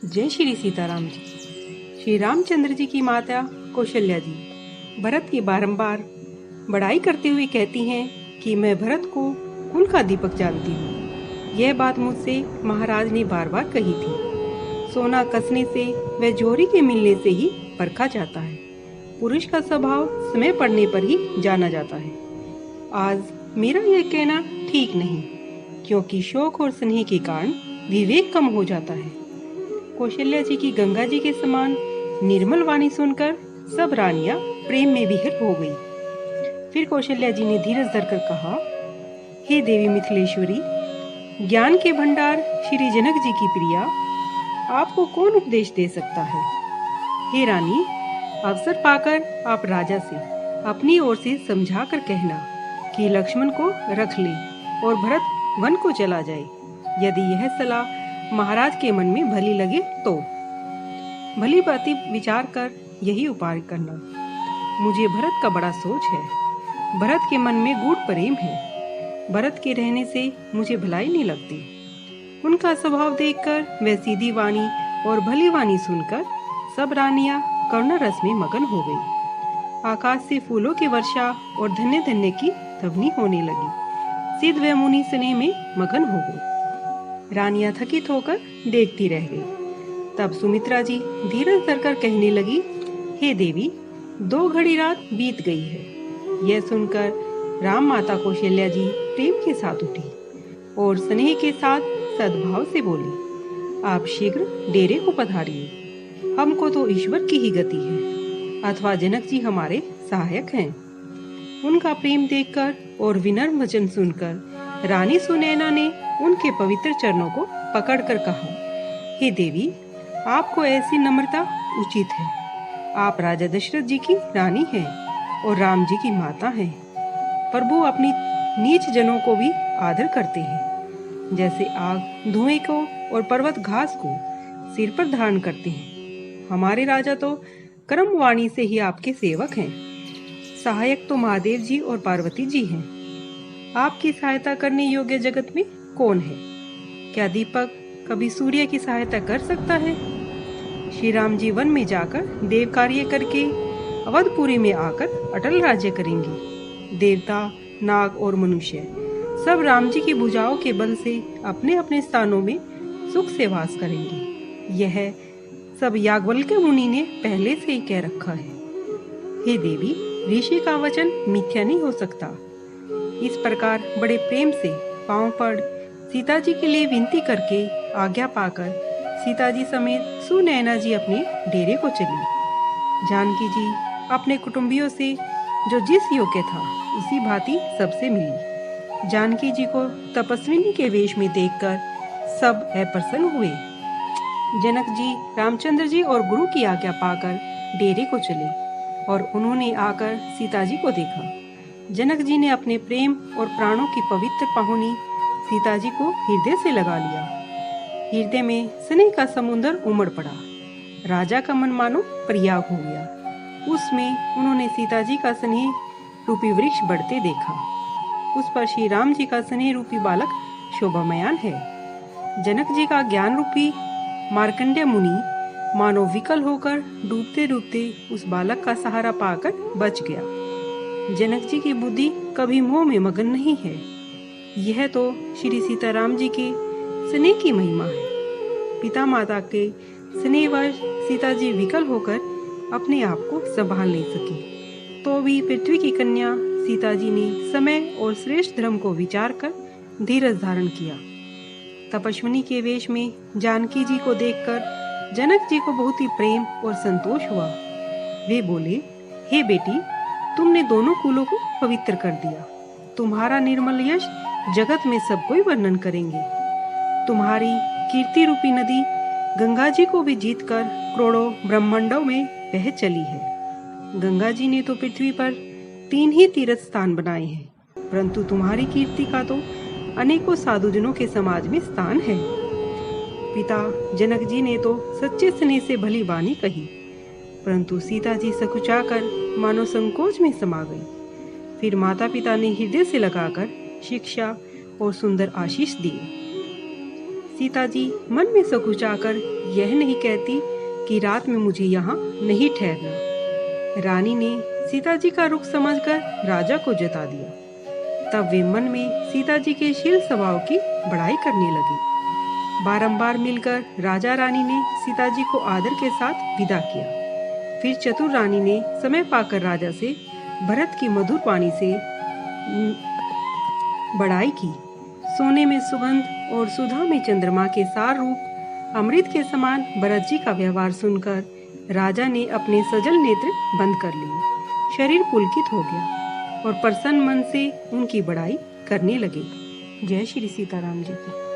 जय श्री सीताराम जी। श्री रामचंद्र जी की माता कौशल्या जी भरत की बारंबार बड़ाई करते हुए कहती हैं कि मैं भरत को कुल का दीपक जानती हूँ। यह बात मुझसे महाराज ने बार बार कही थी। सोना कसने से व जोहरी के मिलने से ही परखा जाता है। पुरुष का स्वभाव समय पड़ने पर ही जाना जाता है। आज मेरा यह कहना ठीक नहीं, क्योंकि शौक और स्नेह के कारण विवेक कम हो जाता है। कौशल्या जी की गंगा जी के समान निर्मल वाणी सुनकर सब रानियां प्रेम में विहर हो गई। फिर कौशल्या जी ने धीरज धरकर कहा, हे देवी मिथिलेश्वरी, ज्ञान के भंडार श्री जनक जी की प्रिया, आपको कौन उपदेश दे सकता है। हे रानी, अवसर पाकर आप राजा से अपनी ओर से समझा कर कहना कि लक्ष्मण को रख ले और भरत वन को चला जाए। यदि यह सलाह महाराज के मन में भली लगे तो भली बाती विचार कर यही उपाय करना। मुझे भरत का बड़ा सोच है। भरत के मन में गूढ़ प्रेम है। भरत के रहने से मुझे भलाई नहीं लगती। उनका स्वभाव देखकर वह सीधी वाणी और भली वाणी सुनकर सब रानियां करुणा रस में मगन हो गई। आकाश से फूलों की वर्षा और धन्य धन्य की ध्वनि होने लगी। सिद्ध व मुनि स्नेह में मगन हो गई। रानियां थकित होकर देखती रह गई। तब सुमित्रा जी धीरज धरकर कहने लगी, हे देवी, 2 घड़ी रात बीत गई है। यह सुनकर राम माता कौशल्या जी प्रेम के साथ उठी और स्नेह के साथ सद्भाव से बोली, आप शीघ्र डेरे को पधारिए। हमको तो ईश्वर की ही गति है अथवा जनक जी हमारे सहायक हैं। उनका प्रेम देखकर और विनम्र वचन सुनकर रानी सुनैना ने उनके पवित्र चरणों को पकड़कर कहा, हे देवी, आपको ऐसी नम्रता उचित है। आप राजा दशरथ जी की रानी हैं और राम जी की माता हैं। प्रभु अपनी नीच जनों को भी आदर करते हैं, जैसे आग धुएं को और पर्वत घास को सिर पर धारण करते हैं। हमारे राजा तो कर्मवाणी से ही आपके सेवक हैं। सहायक तो महादेव जी और पार्वती जी हैं। आपकी सहायता करने योग्य जगत में कौन है। क्या दीपक कभी सूर्य की सहायता कर सकता है। श्री राम जी वन में जाकर देव कार्य करके अवधपुरी में आकर अटल राज्य करेंगे। देवता, नाग और मनुष्य सब राम जी की भुजाओं के बल से अपने अपने स्थानों में सुख से वास करेंगे। यह सब याज्ञवल्क्य मुनि ने पहले से ही कह रखा है। हे देवी, ऋषि का वचन मिथ्या नहीं हो सकता। इस प्रकार बड़े प्रेम से पांव पड़ सीता जी के लिए विनती करके आज्ञा पाकर सीता जी समेत सुनैना जी अपने डेरे को चली। जानकी जी अपने कुटुंबियों से जो जिस योग्य था उसी भांति सबसे मिली। जानकी जी को तपस्विनी के वेश में देखकर सब अप्रसन्न हुए। जनक जी रामचंद्र जी और गुरु की आज्ञा पाकर डेरे को चले और उन्होंने आकर सीता जी को देखा। जनक जी ने अपने प्रेम और प्राणों की पवित्र पाहुनी सीता जी को हृदय से लगा लिया। हृदय में स्नेह का समुद्र उमड़ पड़ा। राजा का मन मानो प्रयाग हो गया। उसमें उन्होंने सीता जी का स्नेह रूपी वृक्ष बढ़ते देखा। उस पर श्री राम जी का स्नेह रूपी बालक शोभामयान है। जनक जी का ज्ञान रूपी मार्कंडेय मुनि मानो विकल होकर डूबते डूबते उस बालक का सहारा पाकर बच गया। जनक जी की बुद्धि कभी मोह में मगन नहीं है। यह तो श्री सीताराम जी के स्नेह की महिमा है। पिता माता के स्नेहवश सीता जी विकल होकर अपने आप को संभाल नहीं सकी, तो भी पृथ्वी की कन्या सीता जी ने समय और श्रेष्ठ धर्म को विचार कर धीरज धारण किया। तपस्विनी के वेश में जानकी जी को देखकर जनक जी को बहुत ही प्रेम और संतोष हुआ। वे बोले, हे बेटी, तुमने दोनों कुलों को पवित्र कर दिया। तुम्हारा निर्मल यश जगत में सब कोई वर्णन करेंगे। तुम्हारी कीर्ति रूपी नदी गंगा जी को भी जीतकर करोड़ों ब्रह्मांडों में बह चली है। गंगा जी ने तो पृथ्वी पर 3 ही तीर्थ स्थान बनाए हैं, परंतु तुम्हारी कीर्ति का तो अनेकों साधुजनों के समाज में स्थान है। पिता जनक जी ने तो सच्चे स्नेह से भली वाणी कही, परंतु सीता जी सकुचाकर मानो संकोच में समा गई। फिर माता पिता ने हृदय से लगाकर शिक्षा और सुंदर आशीष दिए। सीता जी मन में सकुचाकर यह नहीं कहती कि रात में मुझे यहाँ नहीं ठहरना। रानी ने सीता जी का रुख समझकर राजा को जता दिया। तब वे मन में सीता जी के शील स्वभाव की बड़ाई करने लगे। बारंबार मिलकर राजा रानी ने सीता जी को आदर के साथ विदा किया। फिर चतुर रानी ने समय पाकर राजा से भरत की मधुर वाणी से बड़ाई की। सोने में सुगंध और सुधा में चंद्रमा के सार रूप अमृत के समान भरत जी का व्यवहार सुनकर राजा ने अपने सजल नेत्र बंद कर लिए। शरीर पुलकित हो गया और प्रसन्न मन से उनकी बड़ाई करने लगे। जय श्री सीताराम जी की।